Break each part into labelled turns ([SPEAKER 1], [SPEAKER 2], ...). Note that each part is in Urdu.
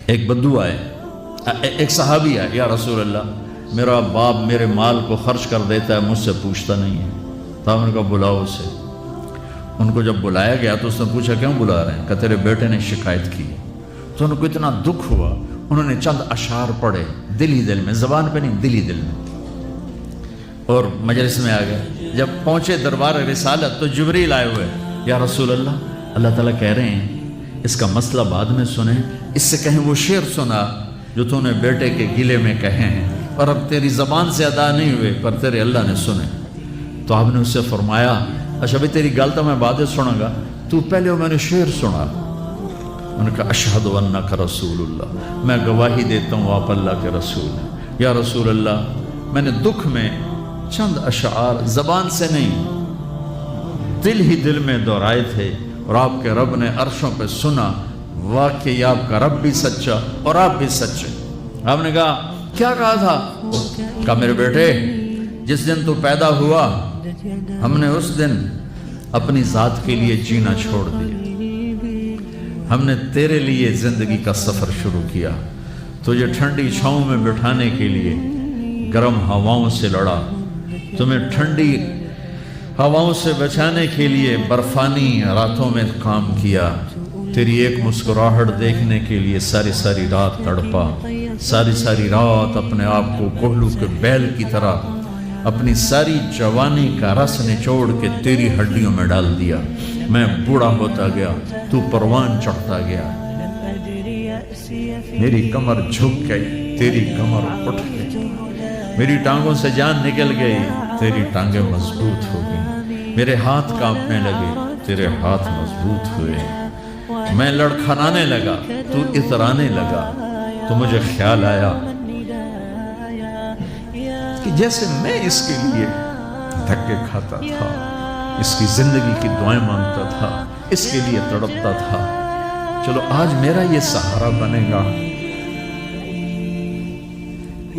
[SPEAKER 1] ایک بدو آئے، ایک صحابی آئے، یا رسول اللہ میرا باپ میرے مال کو خرچ کر دیتا ہے، مجھ سے پوچھتا نہیں ہے۔ تو ہم نے کہا بلاؤ اسے۔ ان کو جب بلایا گیا تو اس نے پوچھا کیوں بلا رہے ہیں؟ کہ تیرے بیٹے نے شکایت کی۔ تو ان کو اتنا دکھ ہوا، انہوں نے چند اشعار پڑھے دل ہی دل میں، زبان پہ نہیں، دل ہی دل میں، اور مجلس میں آ گئے۔ جب پہنچے دربار رسالت تو جبریل آئے ہوئے، یا رسول اللہ اللہ تعالیٰ کہہ رہے ہیں اس کا مسئلہ بعد میں سنیں، اس سے کہیں وہ شعر سنا جو تو نے بیٹے کے گلے میں کہے ہیں، اور اب تیری زبان سے ادا نہیں ہوئے پر تیرے اللہ نے سنے۔ تو آپ نے اس سے فرمایا اچھا بھائی تیری گل تو میں بعد سنوں گا، تو پہلے میں نے شعر سنا۔ انہوں نے کہا اشہد انک رسول اللہ، میں گواہی دیتا ہوں آپ اللہ کے رسول ہیں۔ یا رسول اللہ میں نے دکھ میں چند اشعار زبان سے نہیں دل ہی دل میں دہرائے تھے، اور آپ کے رب نے عرشوں پہ سنا، واقعی آپ کا رب بھی سچا اور آپ بھی سچے۔ آپ نے کہا کیا کہا تھا؟ کہا میرے بیٹے جس دن تو پیدا ہوا ہم نے اس دن اپنی ذات کے لیے جینا چھوڑ دیا، ہم نے تیرے لیے زندگی کا سفر شروع کیا، تجھے ٹھنڈی چھاؤں میں بٹھانے کے لیے گرم ہواؤں سے لڑا، تمہیں ٹھنڈی ہواؤں سے بچانے کے لیے برفانی راتوں میں کام کیا، تیری ایک مسکراہٹ دیکھنے کے لیے ساری ساری رات تڑپا، ساری رات اپنے آپ کو کوہلو کے بیل کی طرح اپنی ساری جوانی کا رس نچوڑ کے تیری ہڈیوں میں ڈال دیا، میں بوڑھا ہوتا گیا، تو پروان چڑھتا گیا، میری کمر جھک گئی، تیری کمر اٹھ گئی، میری ٹانگوں سے جان نکل گئی، تیری ٹانگیں مضبوط ہو گئی، میرے ہاتھ کانپنے لگے، تیرے ہاتھ مضبوط ہوئے، میں لڑکھڑانے لگا، تو اترانے لگا، تو مجھے خیال آیا کہ جیسے میں اس کے لیے دھکے کھاتا تھا، اس کی زندگی کی دعائیں مانگتا تھا، اس کے لیے تڑپتا تھا، چلو آج میرا یہ سہارا بنے گا۔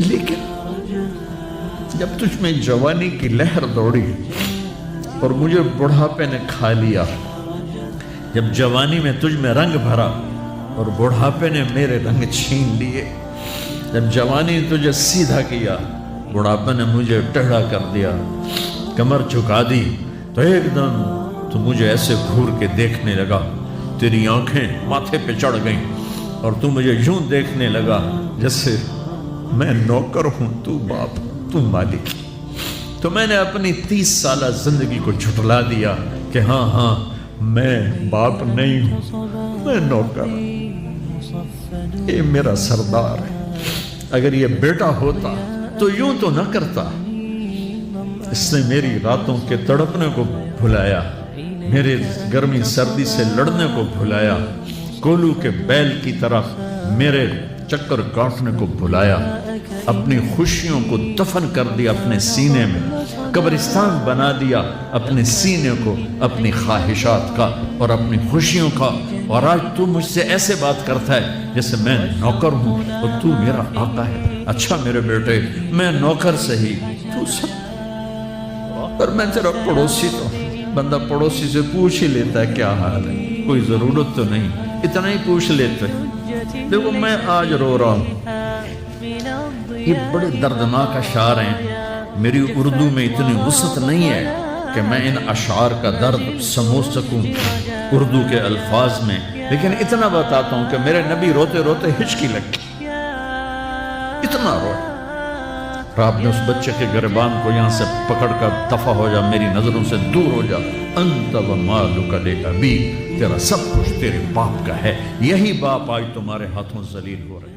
[SPEAKER 1] لیکن جب تجھ میں جوانی کی لہر دوڑی اور مجھے بڑھاپے نے کھا لیا، جب جوانی میں تجھ میں رنگ بھرا اور بڑھاپے نے میرے رنگ چھین لیے، جب جوانی تجھے سیدھا کیا بڑھاپے نے مجھے ٹیڑھا کر دیا، کمر جھکا دی، تو ایک دم تو مجھے ایسے گھور کے دیکھنے لگا، تیری آنکھیں ماتھے پہ چڑھ گئیں اور تو مجھے یوں دیکھنے لگا جیسے میں نوکر ہوں، تو باپ، تو مالک۔ تو میں نے اپنی 30 سالہ زندگی کو جھٹلا دیا کہ ہاں میں باپ نہیں ہوں، میں نوکر، یہ میرا سردار ہے، اگر یہ بیٹا ہوتا تو یوں تو نہ کرتا، اس نے میری راتوں کے تڑپنے کو بھلایا، میرے گرمی سردی سے لڑنے کو بھلایا، کولو کے بیل کی طرف میرے چکر کاٹنے کو بھلایا، اپنی خوشیوں کو دفن کر دیا اپنے سینے میں، قبرستان بنا دیا اپنے سینے کو، اپنی خواہشات کا اور اپنی خوشیوں کا، اور آج تو مجھ سے ایسے بات کرتا ہے جیسے میں نوکر ہوں اور تو میرا آقا ہے۔ اچھا میرے بیٹے میں نوکر سہی، تو سب، پر میں تیرا پڑوسی تو، بندہ پڑوسی سے پوچھ ہی لیتا ہے کیا حال ہے، کوئی ضرورت تو نہیں، اتنا ہی پوچھ لیتے۔ دیکھو میں آج رو رہا ہوں، یہ بڑے دردناک اشعار ہیں، میری اردو میں اتنی وسعت نہیں ہے کہ میں ان اشعار کا درد سمجھ سکوں اردو کے الفاظ میں، لیکن اتنا بتاتا ہوں کہ میرے نبی روتے روتے ہچکی لگ گئی، اتنا روئے۔ آپ نے اس بچے کے گریبان کو یہاں سے پکڑ کر دفع ہو جا، میری نظروں سے دور ہو جا، انت و مالک لابیک، تیرا سب کچھ تیرے باپ کا ہے، یہی باپ آج تمہارے ہاتھوں ذلیل ہو رہے ہیں۔